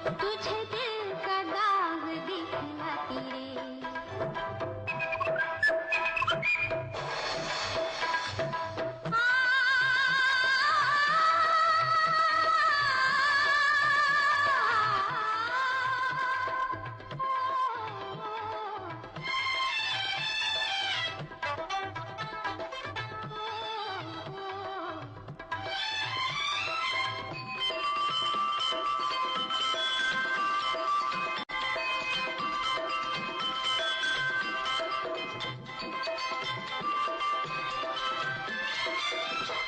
तुझे दिल का दाग दिखलाती रे।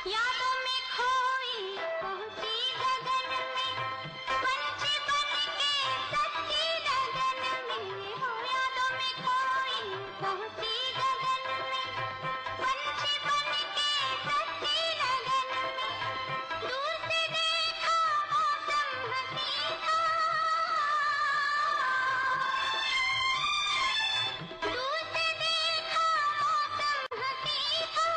यादों में खोई पहुंची गगन में, पंछी बन के सच्ची लगन में हो। यादों में खोई पहुंची गगन में, पंछी बन के सच्ची लगन में। दूर से देखा मौसम हंसी था, दूर से देखा मौसम हंसी था।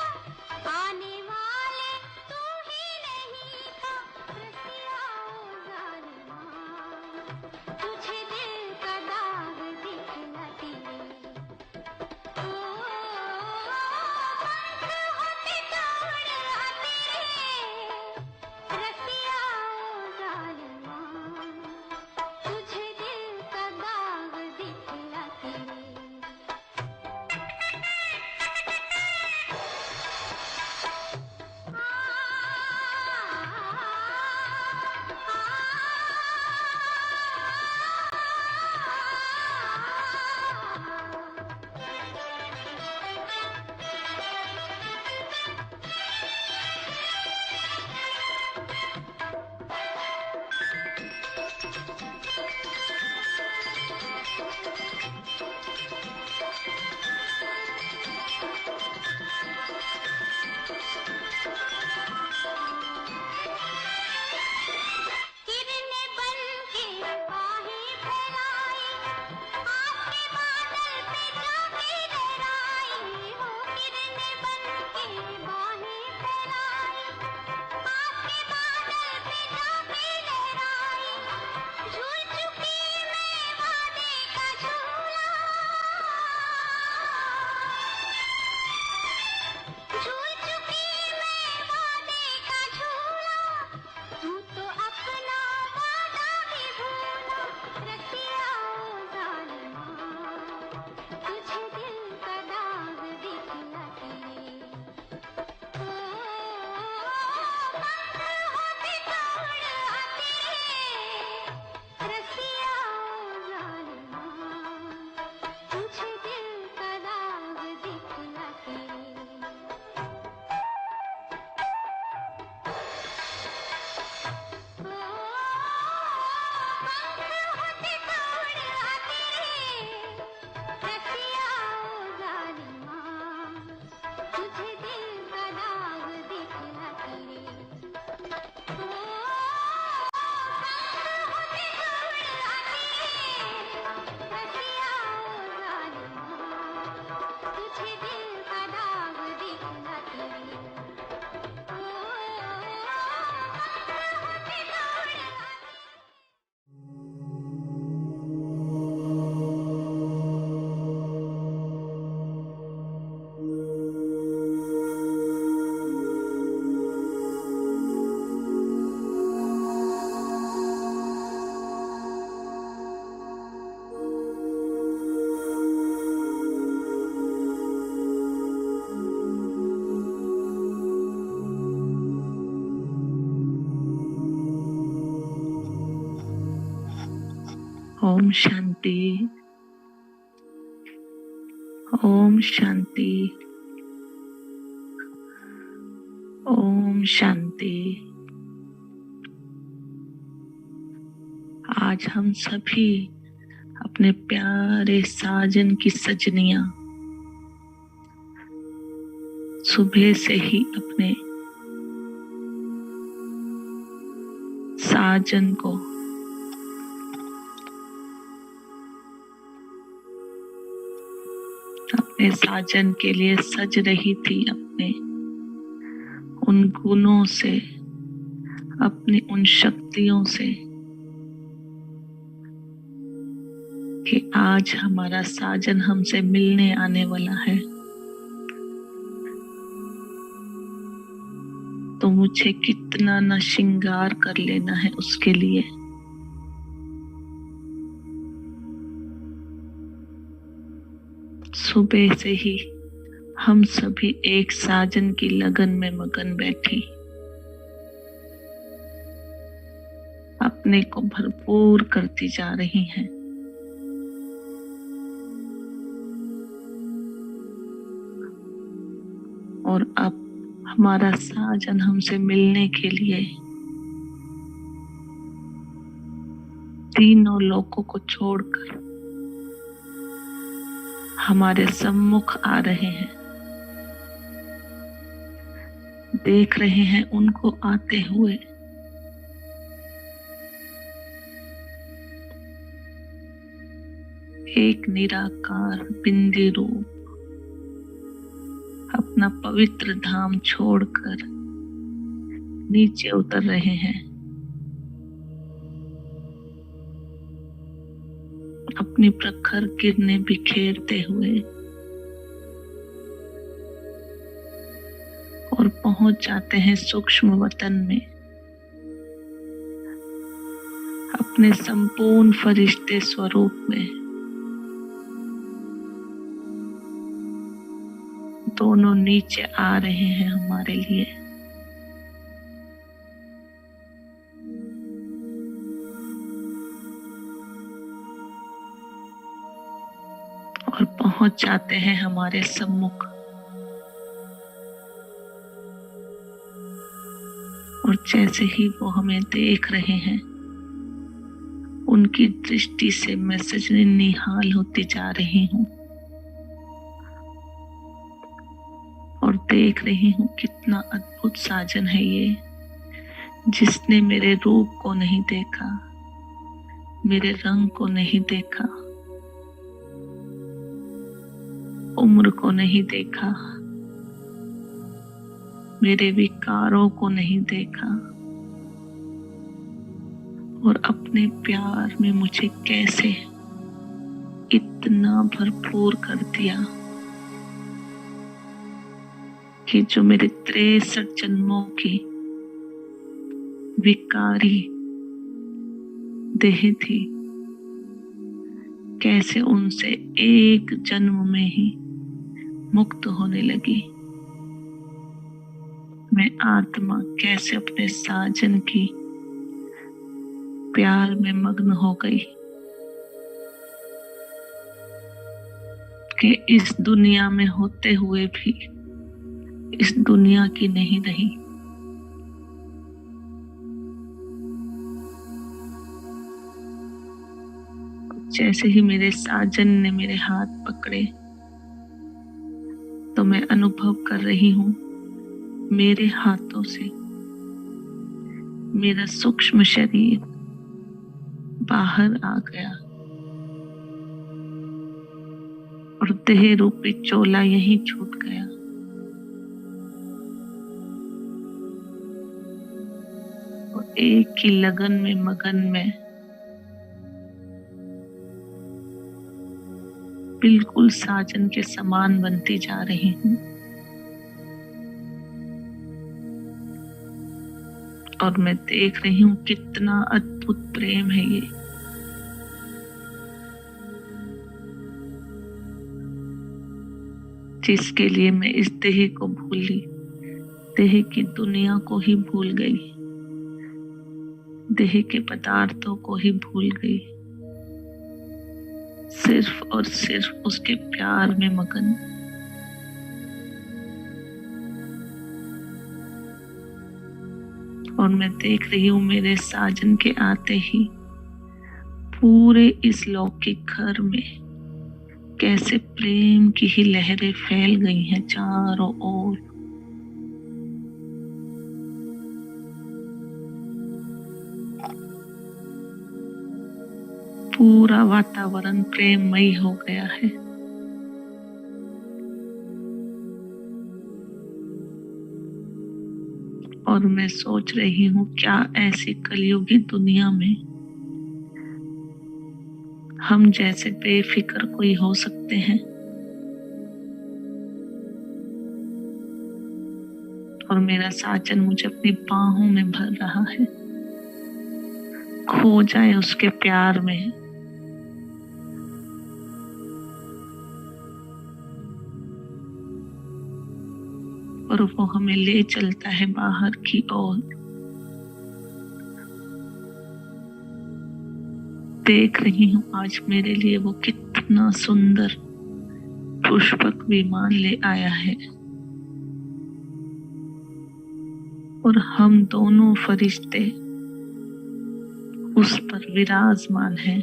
आने वाले तू ही नहीं था, रसिया ओ जालिमा। तुझे दिल का दाग दिखलाती रे। ओ पंख होते तोड़ आते रे, रसिया ओ जालिमा। तुझे दिल का दाग दिखलाती रे। किरणें बन के बाहें फैलाई, आपके बादल पे जाके लहराई हो। किरणें बन के बाहें फैलाई, आपके बादल पे जाके लहराई। झूल चुकी मैं वादे का झूला, झूल चुकी मैं वादे का झूला। तू तो अपना वादा भी भूला, रसिया ओ जालिमा। तुझे दिल का दाग दिखलाती रे। ओ पंख होते तोड़ आते रे, रसिया ओ जालिमा। तुझे दिल का दाग दिखलाती रे। पंख होते तोड़ आते रे, रसिया ओ जालिमा। तुझे दिल का दाग दिखलाती रे। पंख होते तोड़ आते रे, रसिया ओ जालिमा। तुझे दिल का दाग दिखलाती रे। ओम शांति। ओम शांति। ओम शांति। आज हम सभी अपने प्यारे साजन की सजनियां सुबह से ही अपने साजन को अपने साजन के लिए सज रही थी, अपने उन गुणों से, अपनी उन शक्तियों से कि आज हमारा साजन हमसे मिलने आने वाला है, तो मुझे कितना न श्रृंगार कर लेना है उसके लिए। सुबह से ही हम सभी एक साजन की लगन में मगन बैठी, अपने को भरपूर करती जा रही हैं। और अब हमारा साजन हमसे मिलने के लिए तीनों लोगों को छोड़कर हमारे सम्मुख आ रहे हैं। देख रहे हैं उनको आते हुए। एक निराकार बिंदी रूप अपना पवित्र धाम छोड़कर नीचे उतर रहे हैं, अपनी प्रखर किरणें बिखेरते हुए, और पहुंच जाते हैं सूक्ष्म वतन में अपने संपूर्ण फरिश्ते स्वरूप में। दोनों नीचे आ रहे हैं हमारे लिए। और पहुंच जाते हैं हमारे सम्मुख। और जैसे ही वो हमें देख रहे हैं, उनकी दृष्टि से मैं सजने निहाल होती जा रही हूँ और देख रही हूँ कितना अद्भुत साजन है ये, जिसने मेरे रूप को नहीं देखा, मेरे रंग को नहीं देखा, उम्र को नहीं देखा, मेरे विकारों को नहीं देखा, और अपने प्यार में मुझे कैसे इतना भरपूर कर दिया कि जो मेरे 63 जन्मों की विकारी देह थी, कैसे उनसे एक जन्म में ही मुक्त होने लगी। मैं आत्मा कैसे अपने साजन की प्यार में मग्न हो गई कि इस दुनिया में होते हुए भी इस दुनिया की नहीं रही। जैसे ही मेरे साजन ने मेरे हाथ पकड़े, तो मैं अनुभव कर रही हूँ मेरे हाथों से मेरा सूक्ष्म शरीर बाहर आ गया और देह रूपी चोला यहीं छूट गया। और एक ही लगन में मगन में बिल्कुल साजन के समान बनती जा रही हूँ। और मैं देख रही हूँ कितना अद्भुत प्रेम है ये। जिसके लिए मैं इस देह को भूली, देह की दुनिया को ही भूल गई, देह के पदार्थों को ही भूल गई, सिर्फ और सिर्फ उसके प्यार में मगन। और मैं देख रही हूँ मेरे साजन के आते ही पूरे इस लौकिक घर में कैसे प्रेम की ही लहरें फैल गई हैं चारों ओर। पूरा वातावरण प्रेममयी हो गया है। और मैं सोच रही हूँ क्या ऐसी कलयुगी दुनिया में हम जैसे बेफिक्र कोई हो सकते हैं। और मेरा साजन मुझे अपनी बाहों में भर रहा है, खो जाए उसके प्यार में। और वो हमें ले चलता है बाहर की ओर। देख रही हूँ आज मेरे लिए वो कितना सुंदर पुष्पक विमान ले आया है। और हम दोनों फरिश्ते उस पर विराजमान हैं।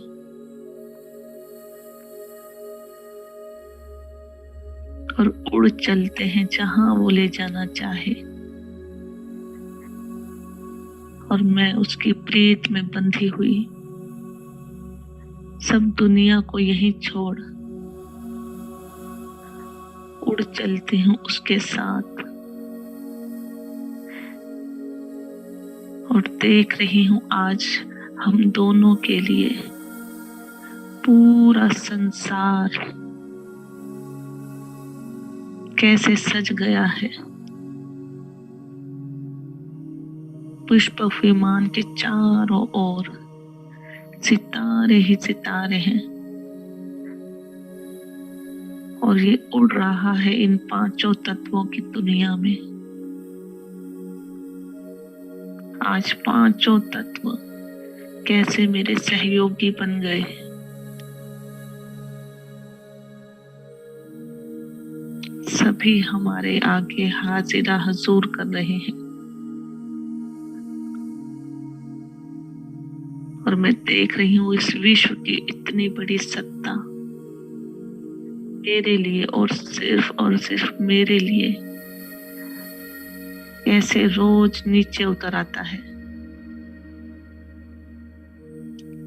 और उड़ चलते हैं जहां वो ले जाना चाहे। और मैं उसकी प्रीत में बंधी हुई सब दुनिया को यहीं छोड़ उड़ चलती हूँ उसके साथ। और देख रही हूँ आज हम दोनों के लिए पूरा संसार कैसे सज गया है। पुष्पक विमान के चारों ओर सितारे ही सितारे हैं। और ये उड़ रहा है इन पांचों तत्वों की दुनिया में। आज पांचों तत्व कैसे मेरे सहयोगी बन गए। सभी हमारे आगे हाजिरा हुजूर कर रहे हैं। और मैं देख रही हूँ इस विश्व की इतनी बड़ी सत्ता मेरे लिए और सिर्फ मेरे लिए कैसे रोज नीचे उतर आता है।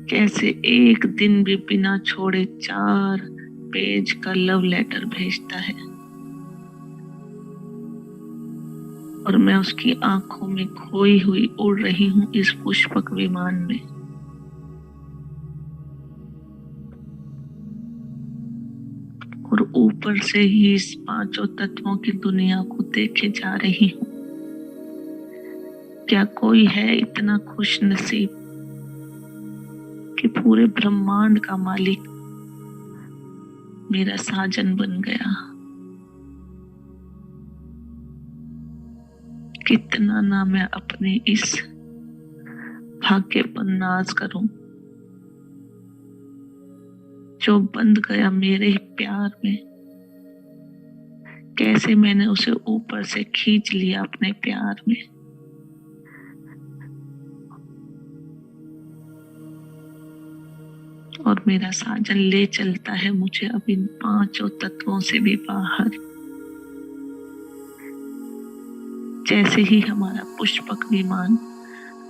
कैसे एक दिन भी बिना छोड़े 4 पेज का लव लेटर भेजता है। और मैं उसकी आंखों में खोई हुई उड़ रही हूँ इस पुष्पक विमान में। और ऊपर से ही इस पांचों तत्वों की दुनिया को देखे जा रही हूँ। क्या कोई है इतना खुश नसीब कि पूरे ब्रह्मांड का मालिक मेरा साजन बन गया। कितना ना मैं अपने इस भाग्य पर नाज करूं जो बंध गया मेरे प्यार में। कैसे मैंने उसे ऊपर से खींच लिया अपने प्यार में। और मेरा साजन ले चलता है मुझे अब इन पांचों तत्वों से भी बाहर। जैसे ही हमारा पुष्पक विमान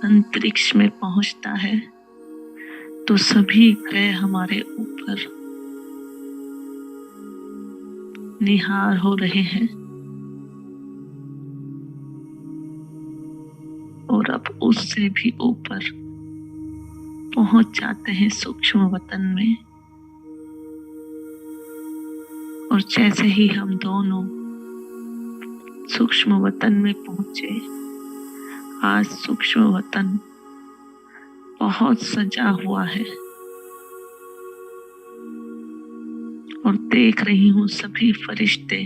अंतरिक्ष में पहुंचता है तो सभी ग्रह हमारे ऊपर निहार हो रहे हैं। और अब उससे भी ऊपर पहुंच जाते हैं सूक्ष्म वतन में। और जैसे ही हम दोनों सूक्ष्म वतन में पहुंचे, आज सूक्ष्म वतन बहुत सजा हुआ है। और देख रही हूँ सभी फरिश्ते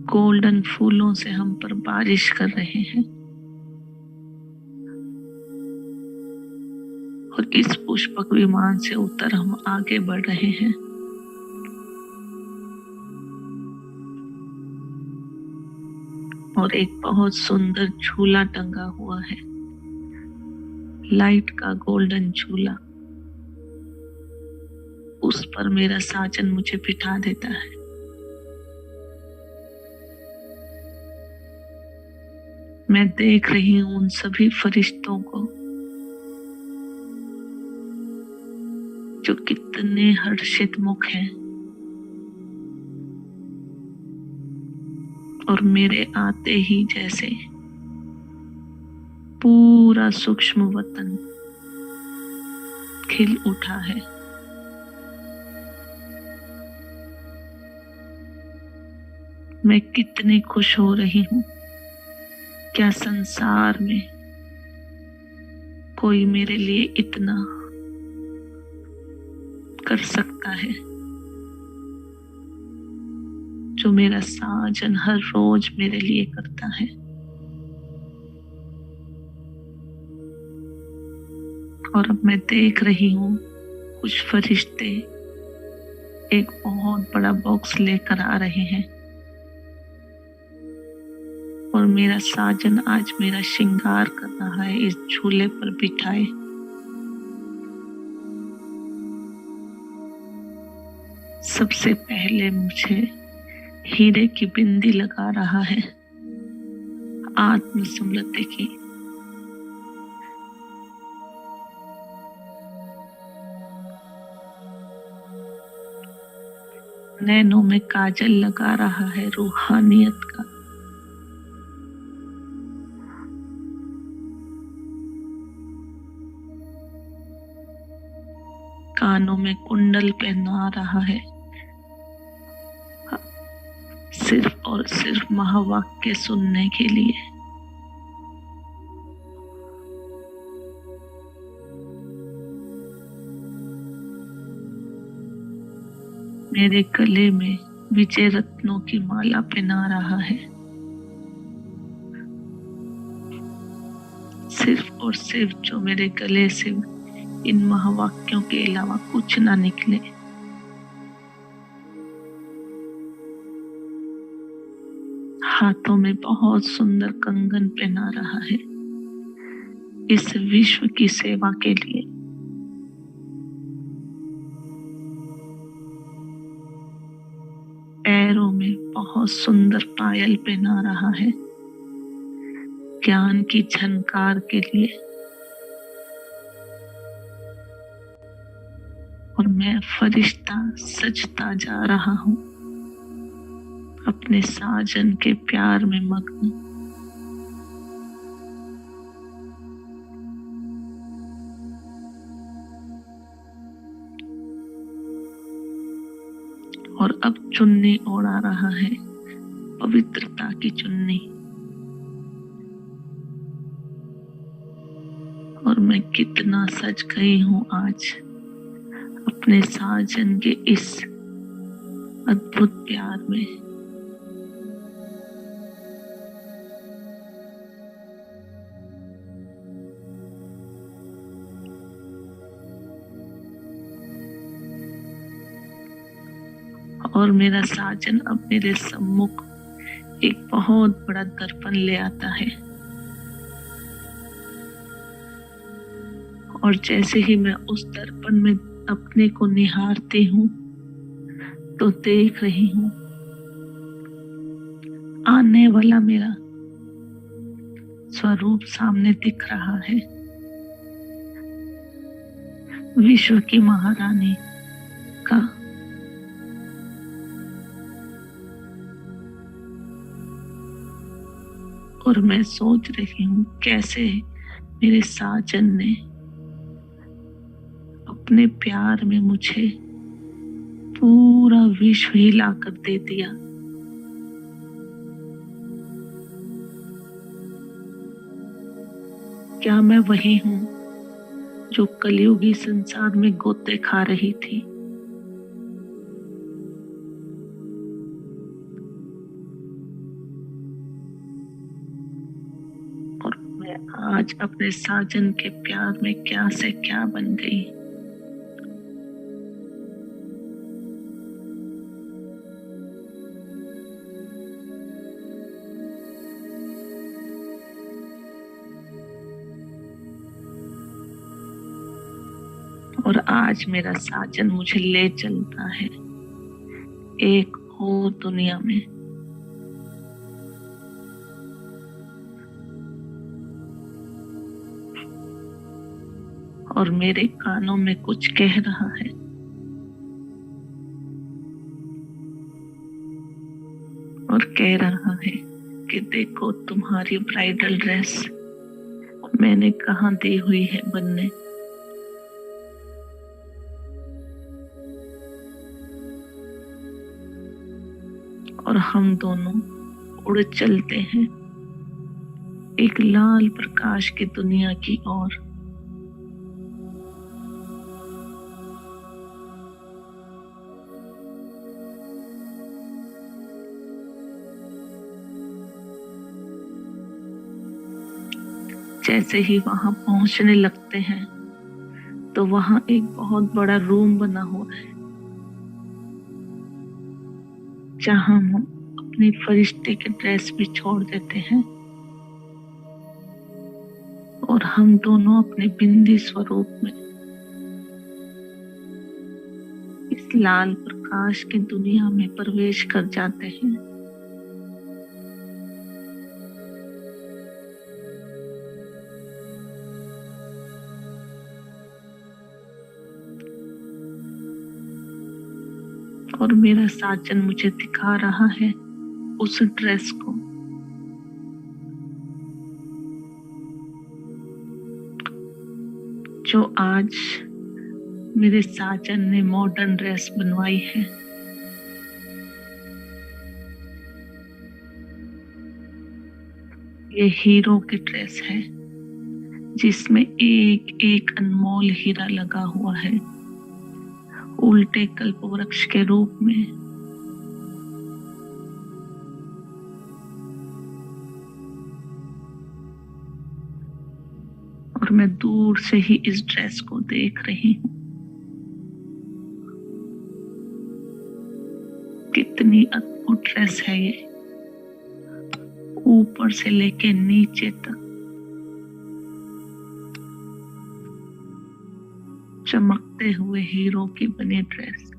गोल्डन फूलों से हम पर बारिश कर रहे हैं। और इस पुष्पक विमान से उतर हम आगे बढ़ रहे हैं। और एक बहुत सुंदर झूला टंगा हुआ है, लाइट का गोल्डन झूला। उस पर मेरा साजन मुझे बिठा देता है। मैं देख रही हूँ उन सभी फरिश्तों को जो कितने हर्षित मुख हैं। और मेरे आते ही जैसे पूरा सूक्ष्म वतन खिल उठा है। मैं कितनी खुश हो रही हूँ। क्या संसार में कोई मेरे लिए इतना कर सकता है जो मेरा साजन हर रोज मेरे लिए करता है। और अब मैं देख रही हूँ कुछ फरिश्ते एक बहुत बड़ा बॉक्स लेकर आ रहे हैं और मेरा साजन आज मेरा श्रृंगार कर रहा है इस झूले पर बिठाए। सबसे पहले मुझे हीरे की बिंदी लगा रहा है आत्मसम्मति की। नैनों में काजल लगा रहा है रूहानियत का। कानों में कुंडल पहना रहा है सिर्फ और सिर्फ महावाक्य सुनने के लिए। मेरे गले में विजय रत्नों की माला पहना रहा है सिर्फ और सिर्फ जो मेरे गले से इन महावाक्यों के अलावा कुछ ना निकले। हाथों में बहुत सुंदर कंगन पहना रहा है इस विश्व की सेवा के लिए। पैरों में बहुत सुंदर पायल पहना रहा है ज्ञान की झनकार के लिए। और मैं फरिश्ता सजता जा रहा हूँ अपने साजन के प्यार में मग्न। और अब चुन्नी ओढ़ा रहा है पवित्रता की चुन्नी। और मैं कितना सज गई हूँ आज अपने साजन के इस अद्भुत प्यार में। और मेरा साजन अब मेरे सम्मुख एक बहुत बड़ा दर्पण ले आता है और जैसे ही मैं उस दर्पण में अपने को निहारती हूँ तो देख रही हूँ आने वाला मेरा स्वरूप सामने दिख रहा है। विश्व की महारानी का। और मैं सोच रही हूँ कैसे मेरे साजन ने अपने प्यार में मुझे पूरा विश्व हिला कर दे दिया। क्या मैं वही हूँ जो कलयुगी संसार में गोते खा रही थी? और मैं आज अपने साजन के प्यार में क्या से क्या बन गई। और आज मेरा साजन मुझे ले चलता है एक और दुनिया में। और मेरे कानों में कुछ कह रहा है। और कह रहा है कि देखो तुम्हारी ब्राइडल ड्रेस मैंने कहाँ दी हुई है बनने। और हम दोनों उड़ चलते हैं एक लाल प्रकाश की दुनिया की ओर। जैसे ही वहां पहुंचने लगते हैं तो वहां एक बहुत बड़ा रूम बना हुआ है, जहां हम अपनी फरिश्ते के ड्रेस भी छोड़ देते हैं और हम दोनों अपने बिंदी स्वरूप में इस लाल प्रकाश की दुनिया में प्रवेश कर जाते हैं। और मेरा साजन मुझे दिखा रहा है उस ड्रेस को, जो आज मेरे साजन ने मॉडर्न ड्रेस बनवाई है। ये हीरो की ड्रेस है, जिसमें एक एक अनमोल हीरा लगा हुआ है, उल्टे कल्प वृक्ष के रूप में। और मैं दूर से ही इस ड्रेस को देख रही हूँ। कितनी अद्भुत ड्रेस है ये, ऊपर से लेके नीचे तक चमकते हुए हीरो की बनी ड्रेस।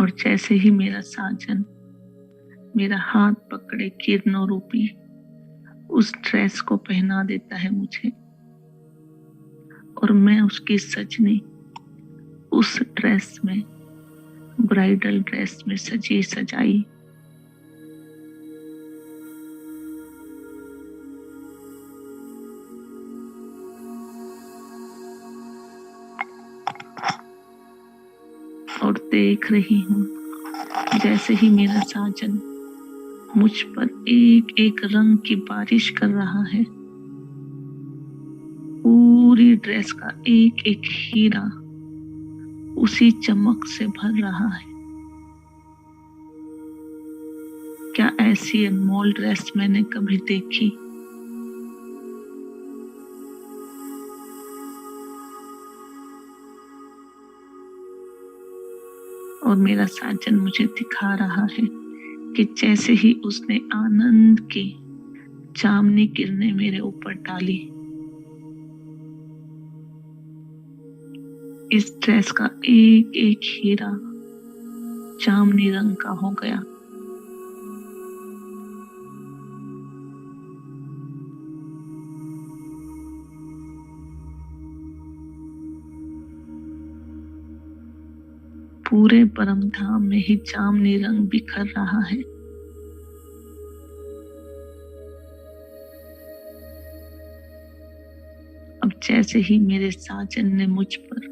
और जैसे ही मेरा साजन मेरा हाथ पकड़े किरणों रूपी उस ड्रेस को पहना देता है मुझे, और मैं उसकी सजनी उस ड्रेस में, ब्राइडल ड्रेस में सजी सजाई और देख रही हूँ जैसे ही मेरा साजन मुझ पर एक एक रंग की बारिश कर रहा है। पूरी ड्रेस का एक एक हीरा उसी चमक से भर रहा है। क्या ऐसी अनमोल ड्रेस मैंने कभी देखी? और मेरा साजन मुझे दिखा रहा है कि जैसे ही उसने आनंद की चांदनी किरणें मेरे ऊपर डाली, इस ड्रेस का एक एक हीरा जामुनी रंग का हो गया। पूरे परम धाम में ही जामुनी रंग बिखर रहा है। अब जैसे ही मेरे साजन ने मुझ पर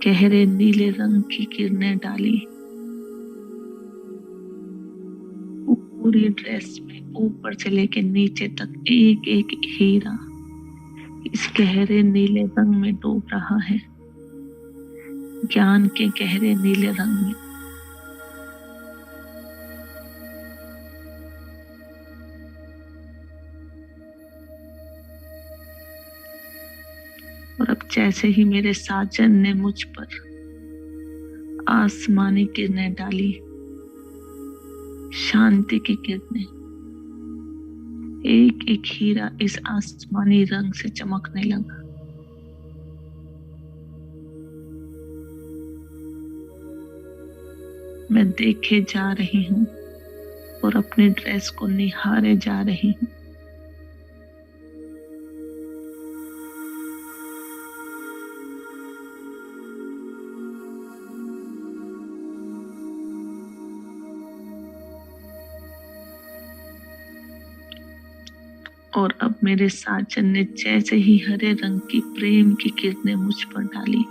गहरे नीले रंग की किरणें डाली, पूरी ड्रेस में ऊपर से लेकर नीचे तक एक एक हीरा इस गहरे नीले रंग में डूब रहा है, ज्ञान के गहरे नीले रंग में। और अब जैसे ही मेरे साजन ने मुझ पर आसमानी किरणें डाली, शांति की किरणें, एक एक हीरा इस आसमानी रंग से चमकने लगा। मैं देखे जा रही हूँ और अपनी ड्रेस को निहारे जा रही हूँ। और अब मेरे साजन ने जैसे ही हरे रंग की प्रेम की किरणें मुझ पर डाली,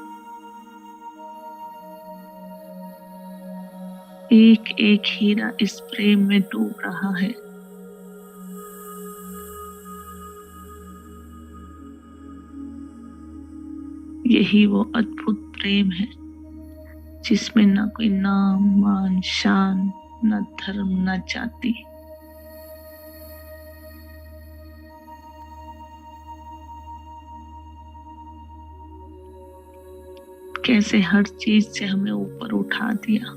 एक एक हीरा इस प्रेम में डूब रहा है। यही वो अद्भुत प्रेम है जिसमें ना कोई नाम, मान, शान, न धर्म, न जाति। कैसे हर चीज से हमें ऊपर उठा दिया।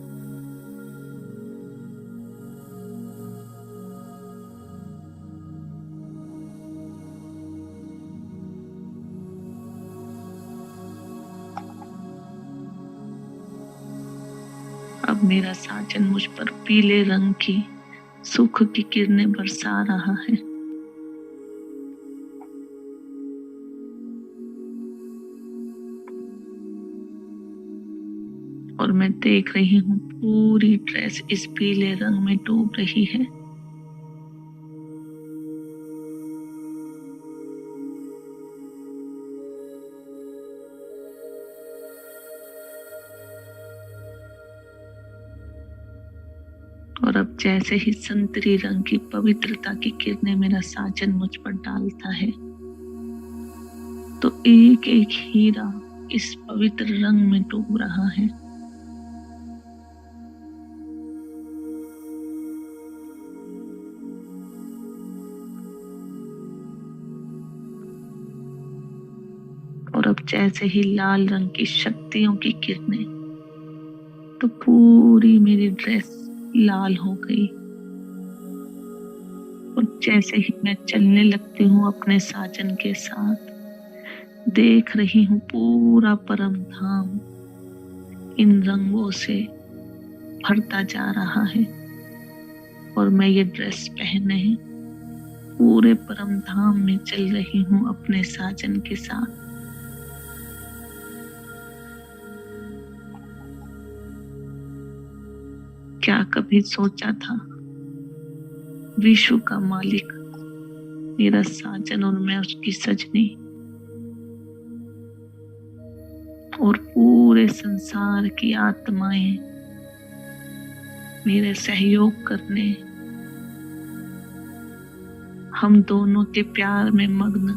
अब मेरा साजन मुझ पर पीले रंग की सुख की किरणें बरसा रहा है। और मैं देख रही हूँ पूरी ड्रेस इस पीले रंग में डूब रही है। और अब जैसे ही संतरी रंग की पवित्रता की किरणें मेरा साजन मुझ पर डालता है, तो एक एक हीरा इस पवित्र रंग में डूब रहा है। और अब जैसे ही लाल रंग की शक्तियों की किरणें, तो पूरी मेरी ड्रेस लाल हो गई। और जैसे ही मैं चलने लगती हूँ अपने साजन के साथ, देख रही हूँ पूरा परम धाम इन रंगों से भरता जा रहा है। और मैं ये ड्रेस पहने पूरे परम धाम में चल रही हूँ अपने साजन के साथ। क्या कभी सोचा था विश्व का मालिक मेरा साजन और मैं उसकी सजनी, और पूरे संसार की आत्माएं मेरे सहयोग करने, हम दोनों के प्यार में मग्न,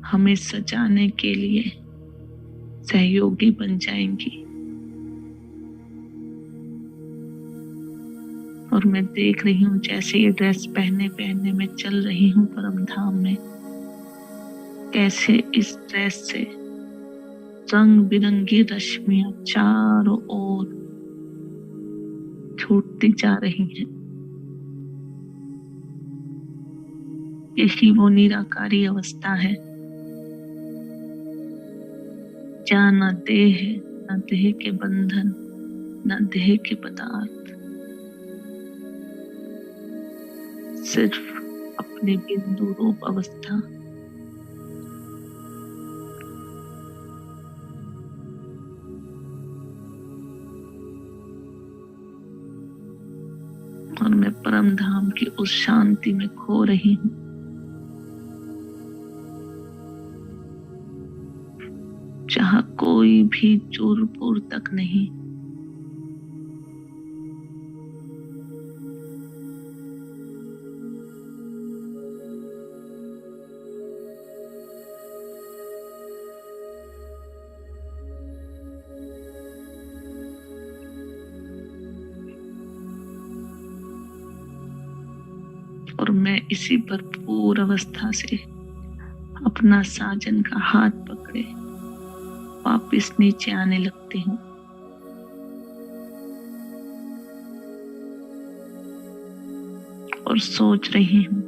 हमें सजाने के लिए सहयोगी बन जाएंगी। और मैं देख रही हूँ जैसे ये ड्रेस पहने पहने मैं चल रही हूँ परम धाम में, कैसे इस ड्रेस से रंग बिरंगी रश्मियां चारों ओर छूटती जा रही हैं। यही वो निराकारी अवस्था है जहाँ न देह है, न देह के बंधन, न देह के पदार्थ, सिर्फ अपनी बिंदु रूप अवस्था। और मैं परम धाम की उस शांति में खो रही हूँ जहाँ कोई भी चूर पूर तक नहीं। और मैं इसी भरपूर अवस्था से अपना साजन का हाथ पकड़े वापिस नीचे आने लगती हूँ। और सोच रही हूँ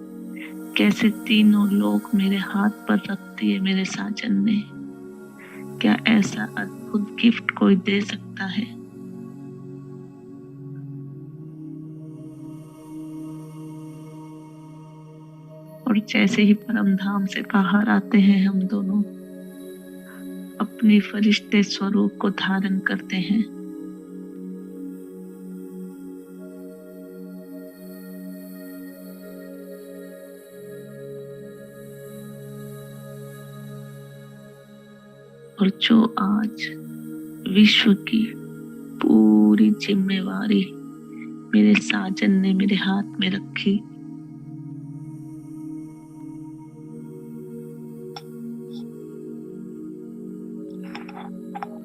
कैसे तीनों लोग मेरे हाथ पर रख दिए मेरे साजन ने। क्या ऐसा अद्भुत गिफ्ट कोई दे सकता है? और जैसे ही परम धाम से बाहर आते हैं हम दोनों, अपनी फरिश्ते स्वरूप को धारण करते हैं। और जो आज विश्व की पूरी जिम्मेवारी मेरे साजन ने मेरे हाथ में रखी,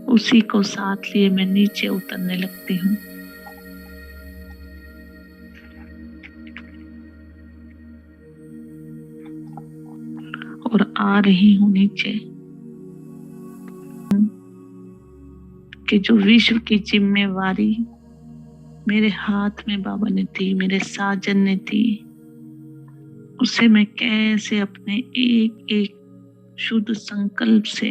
उसी को साथ लिए मैं नीचे उतरने लगती हूँ। और आ रही हूँ नीचे कि जो विश्व की जिम्मेवारी मेरे हाथ में बाबा ने दी, मेरे साजन ने दी, उसे मैं कैसे अपने एक एक शुद्ध संकल्प से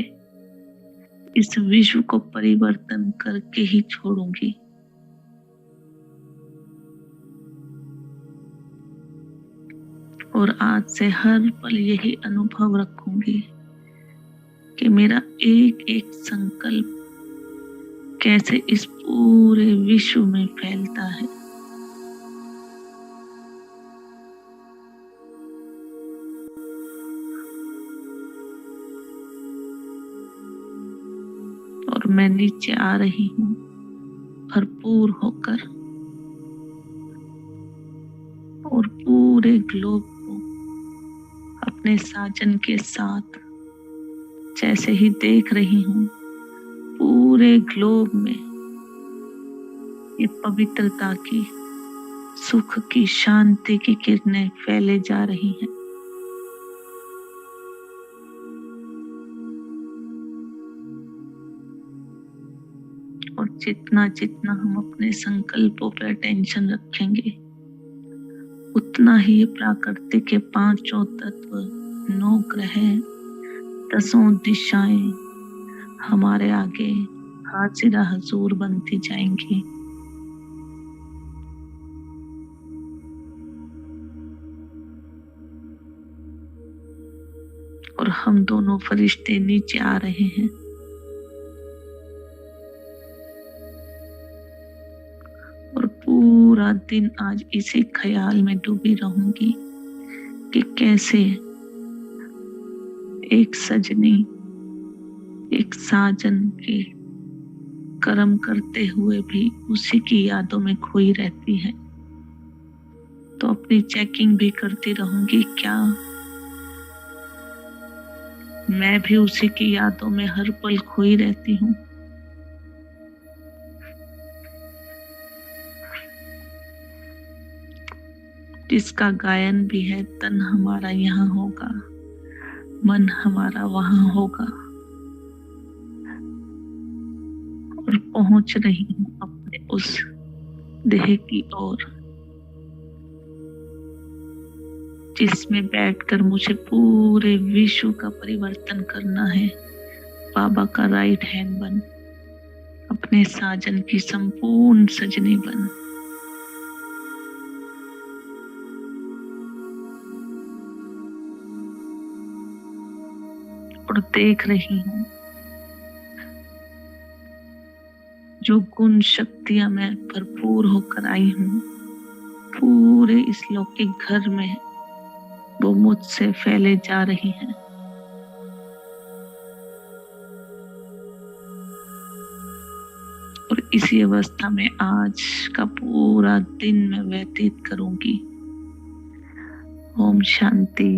इस विश्व को परिवर्तन करके ही छोड़ूंगी। और आज से हर पल यही अनुभव रखूंगी कि मेरा एक एक संकल्प कैसे इस पूरे विश्व में फैलता है। और मैं नीचे आ रही हूँ भरपूर होकर, और पूरे ग्लोब को अपने साजन के साथ जैसे ही देख रही हूँ, पूरे ग्लोब में ये पवित्रता की, सुख की, शांति की किरणें फैले जा रही हैं। और जितना जितना हम अपने संकल्पों पर अटेंशन रखेंगे, उतना ही ये प्राकृतिक के पांचों तत्व, 9 ग्रह, 10 दिशाएं हमारे आगे हाजिरा हजूर बनती जाएंगी। और हम दोनों फरिश्ते नीचे आ रहे हैं। और पूरा दिन आज इसी ख्याल में डूबी रहूंगी कि कैसे एक सजनी एक साजन के कर्म करते हुए भी उसी की यादों में खोई रहती है। तो अपनी चेकिंग भी करती रहूंगी, क्या मैं भी उसी की यादों में हर पल खोई रहती हूँ। जिसका गायन भी है, तन हमारा यहाँ होगा, मन हमारा वहां होगा। और पहुंच रही हूँ अपने उस देह की ओर जिसमें बैठकर मुझे पूरे विश्व का परिवर्तन करना है। बाबा का राइट हैंड बन, अपने साजन की संपूर्ण सजनी बन। और देख रही हूँ जो गुण शक्तियां मैं भरपूर होकर आई हूँ, पूरे इस लौकिक घर में वो मुझसे फैले जा रही हैं। और इसी अवस्था में आज का पूरा दिन मैं व्यतीत करूंगी। ओम शांति।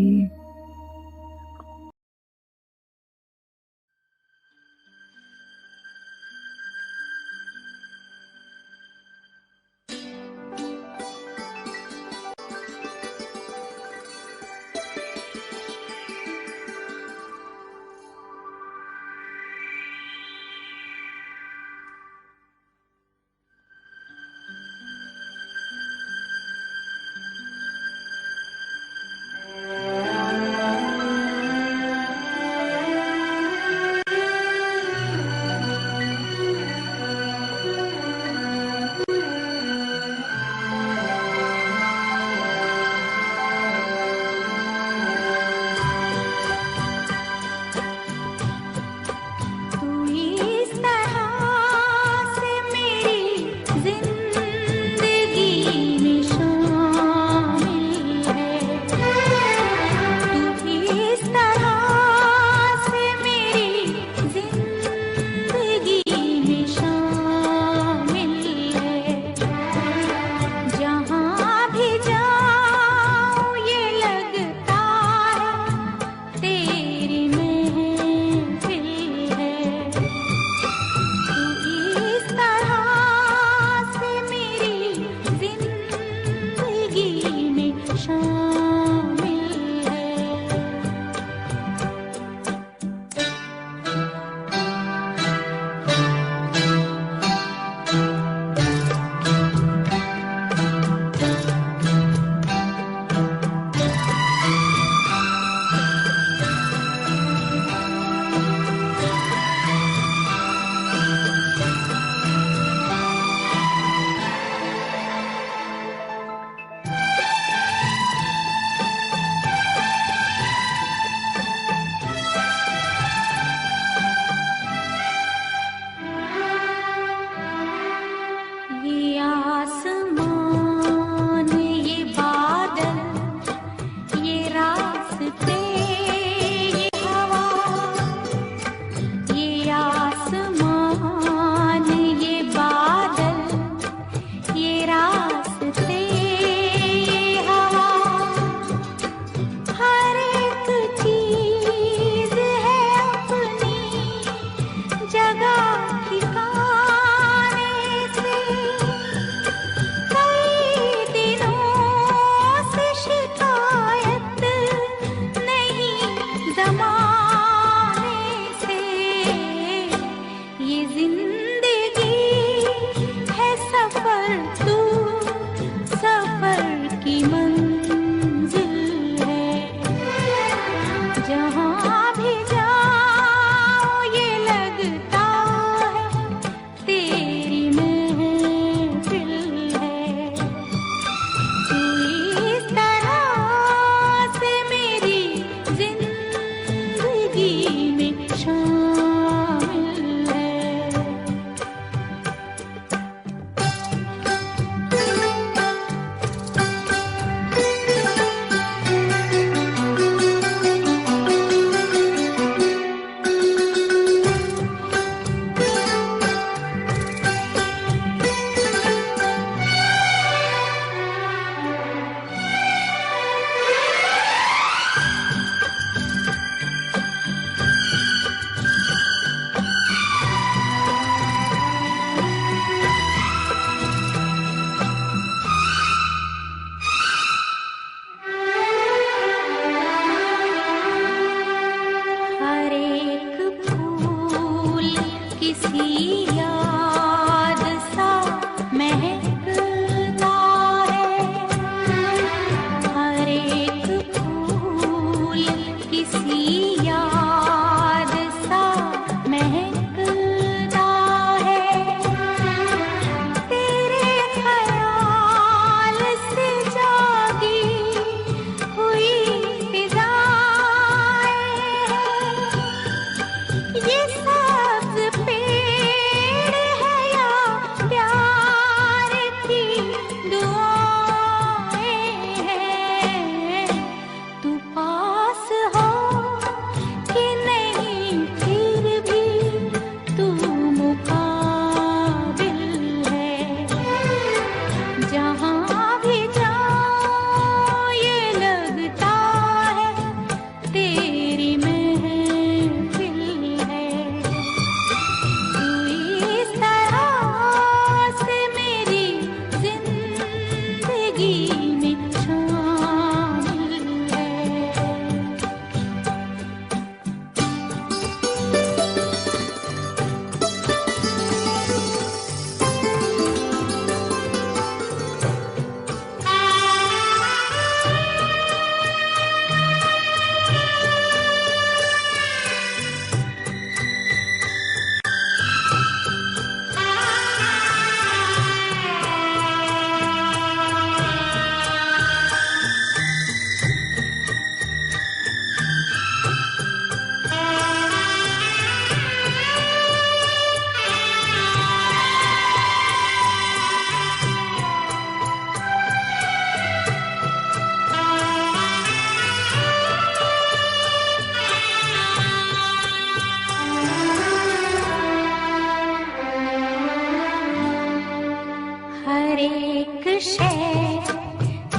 एक शेर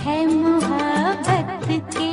है मोहब्बत के